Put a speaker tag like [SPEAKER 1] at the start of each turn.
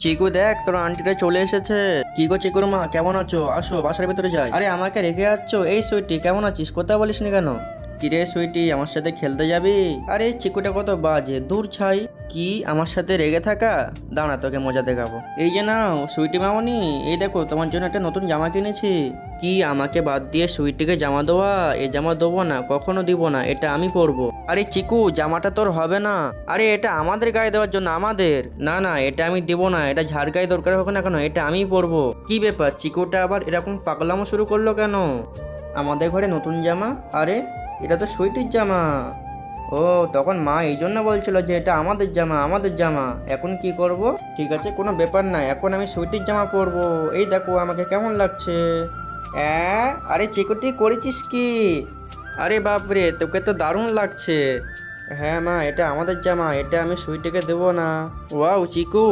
[SPEAKER 1] চিকু দেখ তোর আন্টিটা চলে এসেছে। কি গো চিকুর মা, কেমন আছো? আসো বাসার ভিতরে যাই। আরে আমাকে রেখে যাচ্ছ? এই সুইটি কেমন আছিস? কথা বলিস নি কেন? কিরে সুইটি, আমার সাথে খেলতে যাবি? আরে চিকুটা কত বাজে, দূর ছাই। কি আমার সাথে রেগে থাকা? দাঁড়া তোকে মজা দেখাবো। এই যে নাও সুইটি মামনি, এই দেখো তোমার জন্য একটা নতুন জামা কিনেছি। কি আমাকে বাদ দিয়ে সুইটিকে জামা দেওয়া? এই জামা দেবো না, কখনো দিব না, এটা আমি পরবো। আরে চিকু জামাটা তোর হবে না। আরে এটা আমাদের গায়ে দেওয়ার জন্য, আমাদের। না না, এটা আমি দেবো না, এটা ঝাড় গায়ে দরকার হোক না কেন, এটা আমিই পরবো। কি ব্যাপার, চিকুটা আবার এরকম পাগলামো শুরু করলো কেন? আমাদের ঘরে নতুন জামা? আরে এটা তো সুইটির জামা। ও, তখন মা এই জন্য বলছিল যে এটা আমাদের জামা, আমাদের জামা। এখন কি করব? ঠিক আছে, কোনো ব্যাপার না, এখন আমি সুইটির জামা পরবো। এই দেখো আমাকে কেমন লাগছে। আরে চিকুটি করেছিস কি? আরে বাপরে, তোকে তো দারুণ লাগছে। হ্যাঁ মা, এটা আমাদের জামা, এটা আমি সুইটিকে দেবো না। ওয়াও চিকু,